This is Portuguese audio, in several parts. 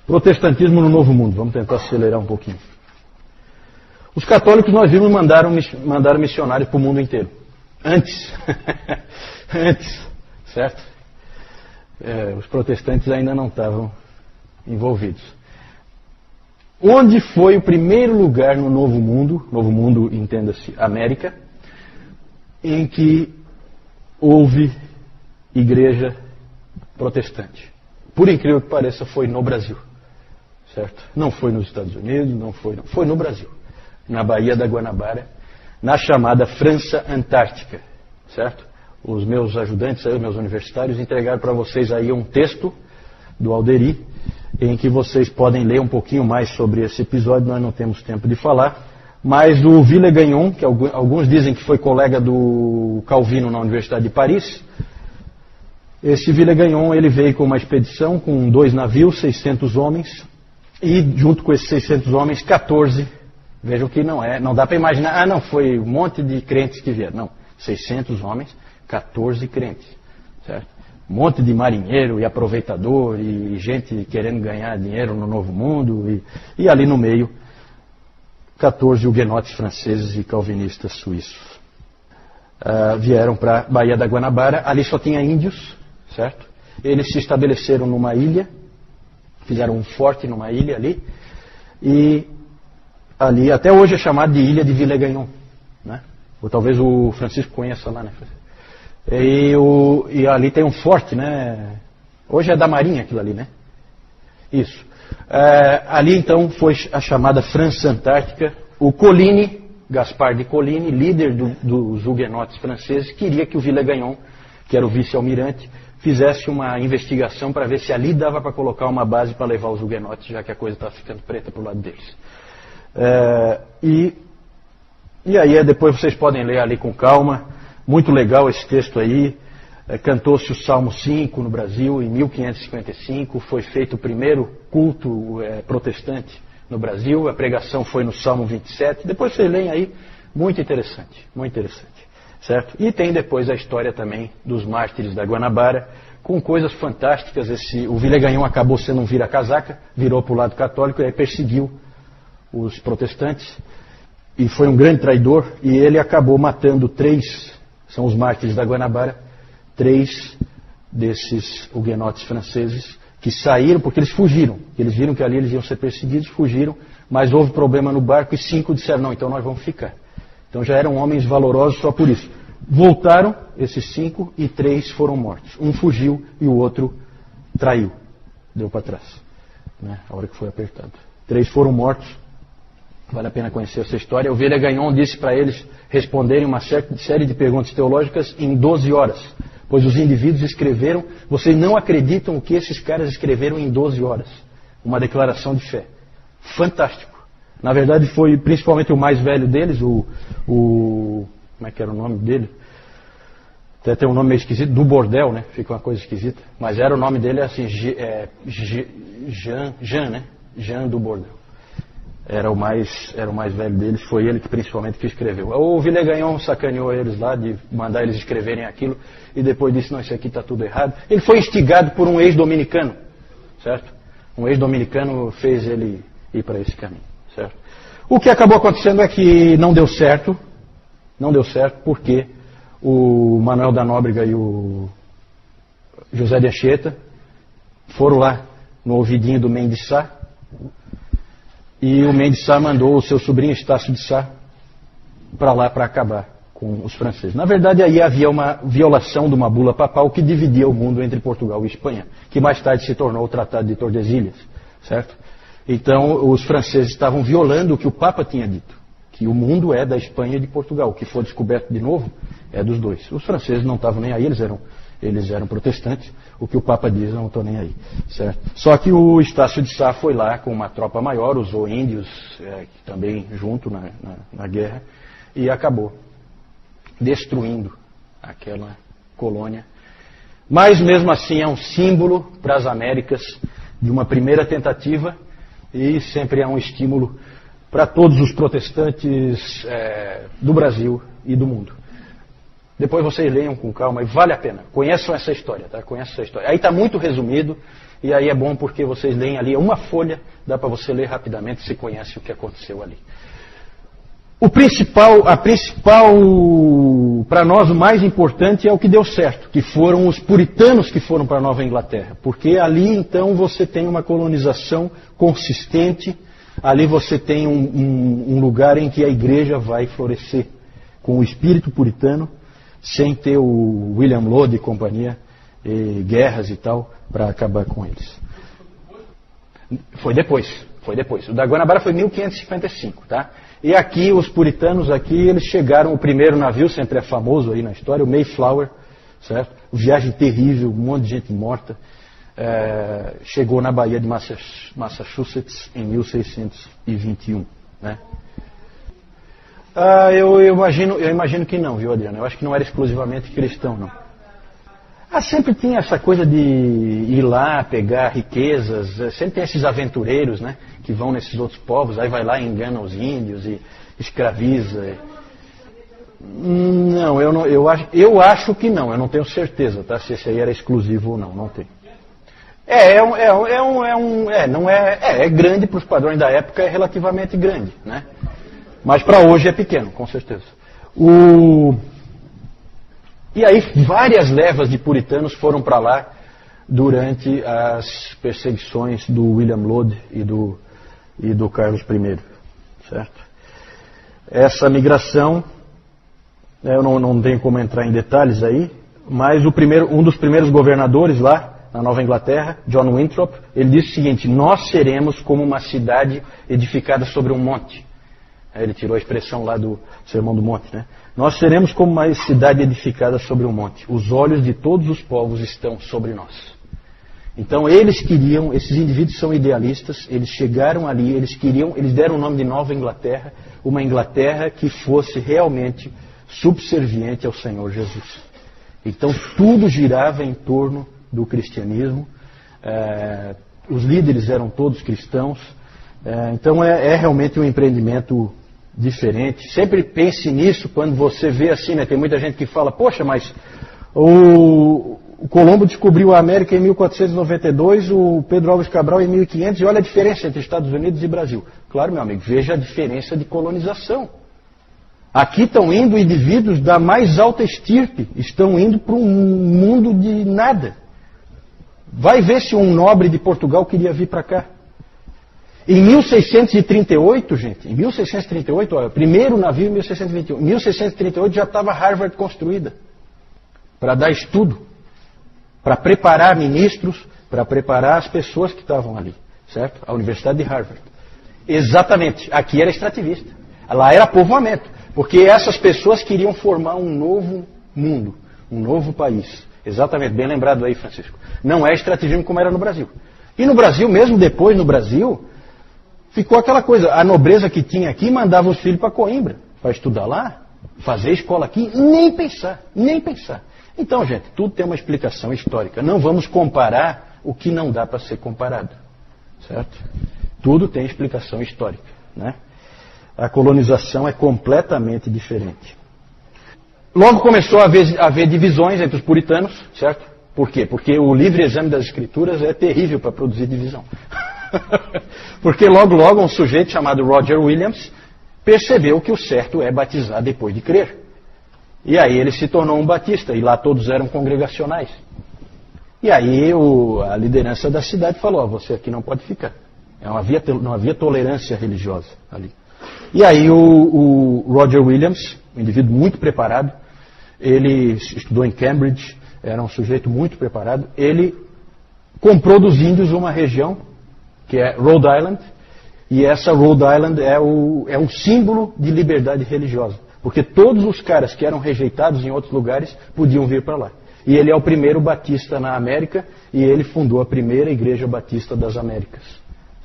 Protestantismo no Novo Mundo. Vamos tentar acelerar um pouquinho. Os católicos, nós vimos, mandaram missionários para o mundo inteiro. Antes. Antes. Certo? Os protestantes ainda não estavam envolvidos. Onde foi o primeiro lugar no Novo Mundo, entenda-se, América, em que houve igreja protestante? Por incrível que pareça, foi no Brasil. Certo? Não foi nos Estados Unidos, não foi no Brasil. Na Baía da Guanabara, na chamada França Antártica. Certo? Os meus ajudantes, os meus universitários, entregaram para vocês aí um texto do Alderi, em que vocês podem ler um pouquinho mais sobre esse episódio. Nós não temos tempo de falar. Mas o Villegagnon, que alguns dizem que foi colega do Calvino na Universidade de Paris, esse Villegagnon, ele veio com uma expedição com 2 navios, 600 homens, e junto com esses 600 homens, 14, vejam que não dá para imaginar, não, foi um monte de crentes que vieram, não, 600 homens, 14 crentes, certo? Um monte de marinheiro e aproveitador e gente querendo ganhar dinheiro no Novo Mundo, e ali no meio, 14 huguenotes franceses e calvinistas suíços. Vieram para a Baía da Guanabara, ali só tinha índios, certo? Eles se estabeleceram numa ilha, fizeram um forte numa ilha ali, e ali até hoje é chamado de Ilha de Villegagnon, né? Ou talvez o Francisco conheça lá, né? E ali tem um forte, né? Hoje é da Marinha aquilo ali, né? Isso. Ali então foi a chamada França Antártica. O Coligny, Gaspar de Coligny, líder dos huguenotes franceses, queria que o Villegagnon, que era o vice-almirante, fizesse uma investigação para ver se ali dava para colocar uma base para levar os huguenotes, já que a coisa estava ficando preta para o lado deles. E aí depois vocês podem ler ali com calma. Muito legal esse texto aí. Cantou-se o Salmo 5 no Brasil em 1555. Foi feito o primeiro culto protestante no Brasil. A pregação foi no Salmo 27. Depois vocês leem aí. Muito interessante. Muito interessante. Certo? E tem depois a história também dos mártires da Guanabara, com coisas fantásticas. O Villegagnon acabou sendo um vira-casaca, virou para o lado católico e aí perseguiu os protestantes. E foi um grande traidor. E ele acabou matando 3, são os mártires da Guanabara, 3 desses huguenotes franceses que saíram, porque eles fugiram. Eles viram que ali eles iam ser perseguidos, fugiram, mas houve problema no barco e 5 disseram, não, então nós vamos ficar. Então já eram homens valorosos só por isso. Voltaram esses 5 e 3 foram mortos. Um fugiu e o outro traiu. Deu para trás. Né? A hora que foi apertado. 3 foram mortos. Vale a pena conhecer essa história. O Villegagnon disse para eles responderem uma série de perguntas teológicas em 12 horas. Pois os indivíduos escreveram, vocês não acreditam o que esses caras escreveram em 12 horas. Uma declaração de fé. Fantástico. Na verdade foi principalmente o mais velho deles, como é que era o nome dele? Até tem um nome meio esquisito, do Bordel, né? Fica uma coisa esquisita. Mas era o nome dele assim, Jean, né? Jean do Bordel. Era o mais velho deles, foi ele que principalmente que escreveu. O Villegagnon sacaneou eles lá de mandar eles escreverem aquilo e depois disse, não, isso aqui está tudo errado. Ele foi instigado por um ex-dominicano, certo? Um ex-dominicano fez ele ir para esse caminho, certo? O que acabou acontecendo é que não deu certo porque o Manuel da Nóbrega e o José de Anchieta foram lá no ouvidinho do Mendes Sá, e o Mendes Sá mandou o seu sobrinho Estácio de Sá para lá para acabar com os franceses. Na verdade, aí havia uma violação de uma bula papal que dividia o mundo entre Portugal e Espanha, que mais tarde se tornou o Tratado de Tordesilhas, certo? Então, os franceses estavam violando o que o Papa tinha dito, que o mundo é da Espanha e de Portugal. O que for descoberto de novo é dos dois. Os franceses não estavam nem aí, eles eram protestantes. O que o Papa diz, eu não estou nem aí, certo? Só que o Estácio de Sá foi lá com uma tropa maior, usou índios também junto na guerra, e acabou destruindo aquela colônia. Mas mesmo assim é um símbolo para as Américas de uma primeira tentativa e sempre é um estímulo para todos os protestantes do Brasil e do mundo. Depois vocês leiam com calma e vale a pena. Conheçam essa história, tá? Conheçam essa história. Aí está muito resumido e aí é bom porque vocês leem ali uma folha, dá para você ler rapidamente, você conhece o que aconteceu ali. A principal, para nós, o mais importante é o que deu certo, que foram os puritanos que foram para a Nova Inglaterra. Porque ali, então, você tem uma colonização consistente, ali você tem um lugar em que a igreja vai florescer, com o espírito puritano, sem ter o William Laud e companhia, e guerras e tal, para acabar com eles. Foi depois. O da Guanabara foi em 1555, tá? E aqui, os puritanos aqui, eles chegaram, o primeiro navio, sempre é famoso aí na história, o Mayflower, certo? Viagem terrível, um monte de gente morta. Chegou na Baía de Massachusetts em 1621, né? Eu imagino que não, viu, Adriano? Eu acho que não era exclusivamente cristão, não. Sempre tinha essa coisa de ir lá, pegar riquezas, sempre tem esses aventureiros, né, que vão nesses outros povos, aí vai lá e engana os índios e escraviza. Não, eu acho que não, eu não tenho certeza, tá, se esse aí era exclusivo ou não, não tem. É grande para os padrões da época, é relativamente grande, né, mas para hoje é pequeno, com certeza. E aí várias levas de puritanos foram para lá durante as perseguições do William Laud e do Carlos I. Certo? Essa migração, eu não tenho como entrar em detalhes aí, mas um dos primeiros governadores lá na Nova Inglaterra, John Winthrop, ele disse o seguinte: nós seremos como uma cidade edificada sobre um monte. Ele tirou a expressão lá do Sermão do Monte, né? Nós seremos como uma cidade edificada sobre um monte. Os olhos de todos os povos estão sobre nós. Então eles queriam, esses indivíduos são idealistas, eles chegaram ali, eles deram o nome de Nova Inglaterra, uma Inglaterra que fosse realmente subserviente ao Senhor Jesus. Então tudo girava em torno do cristianismo, os líderes eram todos cristãos, então é realmente um empreendimento diferente. Sempre pense nisso quando você vê assim, né? Tem muita gente que fala, poxa, mas o Colombo descobriu a América em 1492, o Pedro Álvares Cabral em 1500, e olha a diferença entre Estados Unidos e Brasil. Claro, meu amigo, veja a diferença de colonização. Aqui estão indo indivíduos da mais alta estirpe, estão indo para um mundo de nada. Vai ver se um nobre de Portugal queria vir para cá. Em 1638, gente, olha, primeiro navio em 1621. Em 1638 já estava Harvard construída para dar estudo, para preparar ministros, para preparar as pessoas que estavam ali, certo? A Universidade de Harvard. Exatamente, aqui era extrativista. Lá era povoamento, porque essas pessoas queriam formar um novo mundo, um novo país. Exatamente, bem lembrado aí, Francisco. Não é extrativismo como era no Brasil. E no Brasil, mesmo depois no Brasil, ficou aquela coisa, a nobreza que tinha aqui mandava os filhos para Coimbra, para estudar lá, fazer escola aqui, nem pensar. Então, gente, tudo tem uma explicação histórica. Não vamos comparar o que não dá para ser comparado, certo? Tudo tem explicação histórica, né? A colonização é completamente diferente. Logo começou a haver divisões entre os puritanos, certo? Por quê? Porque o livre exame das escrituras é terrível para produzir divisão. Porque logo um sujeito chamado Roger Williams percebeu que o certo é batizar depois de crer. E aí ele se tornou um batista, e lá todos eram congregacionais. E aí a liderança da cidade falou, você aqui não pode ficar. Não havia tolerância religiosa ali. E aí o Roger Williams, um indivíduo muito preparado, ele estudou em Cambridge, era um sujeito muito preparado, ele comprou dos índios uma região, que é Rhode Island, e essa Rhode Island é um símbolo de liberdade religiosa, porque todos os caras que eram rejeitados em outros lugares podiam vir para lá. E ele é o primeiro batista na América, e ele fundou a primeira igreja batista das Américas,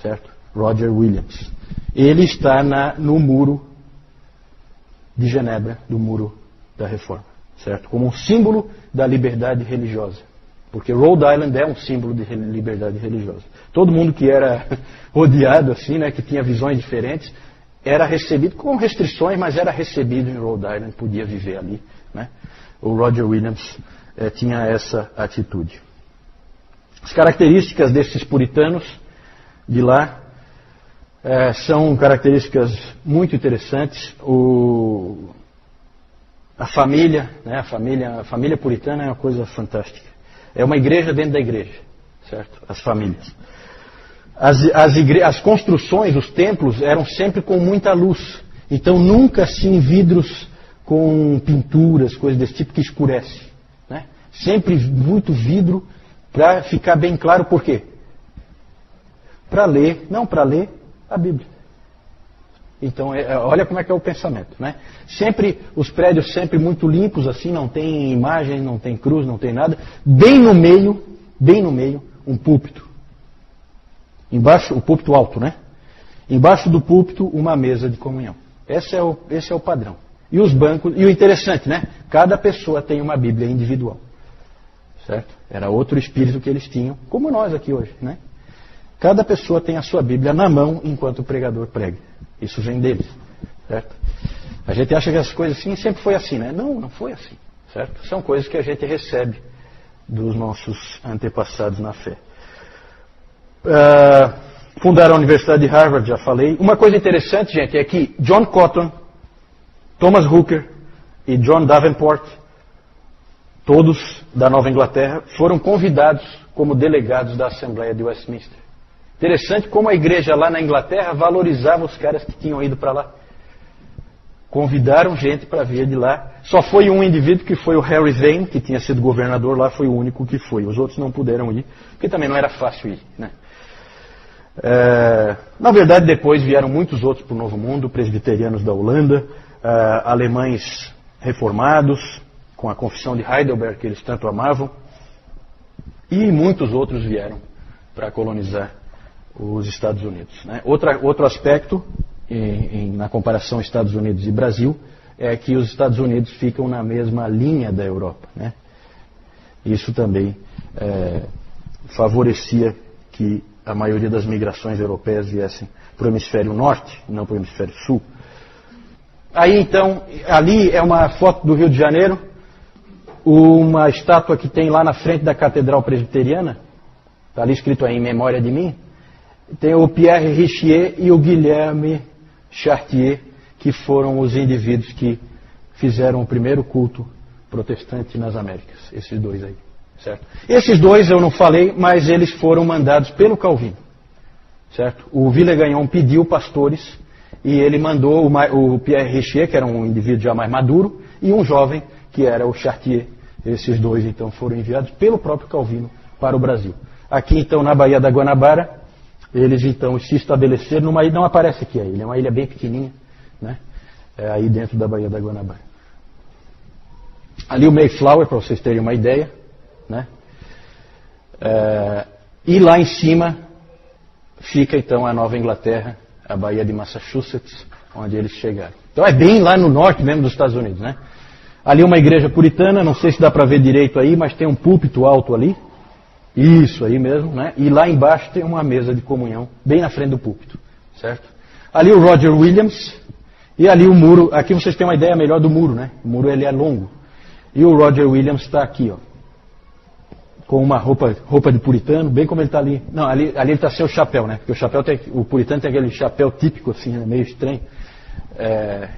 certo? Roger Williams. Ele está no muro de Genebra, do muro da Reforma, certo? Como um símbolo da liberdade religiosa. Porque Rhode Island é um símbolo de liberdade religiosa. Todo mundo que era odiado assim, né, que tinha visões diferentes, era recebido com restrições, mas era recebido em Rhode Island, podia viver ali, né? O Roger Williams tinha essa atitude. As características desses puritanos de lá são características muito interessantes. A família, né, a família puritana é uma coisa fantástica. É uma igreja dentro da igreja, certo? As famílias. As construções, os templos, eram sempre com muita luz. Então nunca assim vidros com pinturas, coisas desse tipo que escurece, né? Sempre muito vidro para ficar bem claro por quê? Para ler a Bíblia. Então, olha como é que é o pensamento, né? Sempre, os prédios sempre muito limpos, assim, não tem imagem, não tem cruz, não tem nada. Bem no meio, um púlpito. Embaixo, o púlpito alto, né? Embaixo do púlpito, uma mesa de comunhão. Esse é o padrão. E os bancos, e o interessante, né? Cada pessoa tem uma Bíblia individual. Certo? Era outro espírito que eles tinham, como nós aqui hoje, né? Cada pessoa tem a sua Bíblia na mão enquanto o pregador prega. Isso vem deles, certo? A gente acha que as coisas assim sempre foi assim, né? Não foi assim, certo? São coisas que a gente recebe dos nossos antepassados na fé. Fundaram a Universidade de Harvard, já falei. Uma coisa interessante, gente, é que John Cotton, Thomas Hooker e John Davenport, todos da Nova Inglaterra, foram convidados como delegados da Assembleia de Westminster. Interessante como a igreja lá na Inglaterra valorizava os caras que tinham ido para lá. Convidaram gente para vir de lá. Só foi um indivíduo que foi o Harry Vane, que tinha sido governador lá, foi o único que foi. Os outros não puderam ir, porque também não era fácil ir, né? Na verdade, depois vieram muitos outros para o Novo Mundo, presbiterianos da Holanda, alemães reformados, com a confissão de Heidelberg, que eles tanto amavam, e muitos outros vieram para colonizar os Estados Unidos, né? Outro aspecto, na comparação Estados Unidos e Brasil, é que os Estados Unidos ficam na mesma linha da Europa, né? Isso também favorecia que a maioria das migrações europeias viessem para o hemisfério norte, não para o hemisfério sul. Aí então, ali é uma foto do Rio de Janeiro, uma estátua que tem lá na frente da Catedral Presbiteriana, está ali escrito aí, em memória de mim. Tem o Pierre Richier e o Guilherme Chartier, que foram os indivíduos que fizeram o primeiro culto protestante nas Américas. Esses dois aí, certo? Esses dois eu não falei, mas eles foram mandados pelo Calvino, certo? O Villegagnon pediu pastores e ele mandou o Pierre Richier, que era um indivíduo já mais maduro, e um jovem, que era o Chartier. Esses dois, então, foram enviados pelo próprio Calvino para o Brasil. Aqui, então, na Baía da Guanabara, eles, então, se estabeleceram numa ilha, não aparece aqui a ilha, é uma ilha bem pequenininha, né? Aí dentro da Baía da Guanabara. Ali o Mayflower, para vocês terem uma ideia, né? E lá em cima fica, então, a Nova Inglaterra, a Baía de Massachusetts, onde eles chegaram. Então é bem lá no norte mesmo dos Estados Unidos, né? Ali uma igreja puritana, não sei se dá para ver direito aí, mas tem um púlpito alto ali. Isso aí mesmo, né? E lá embaixo tem uma mesa de comunhão, bem na frente do púlpito, certo? Ali o Roger Williams, e ali o muro, aqui vocês têm uma ideia melhor do muro, né? O muro ele é longo. E o Roger Williams está aqui, ó, com uma roupa de puritano, bem como ele está ali. Não, ali ele está sem o chapéu, né? Porque o puritano tem aquele chapéu típico, assim, né? Meio estranho.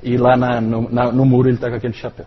E lá no muro ele está com aquele chapéu.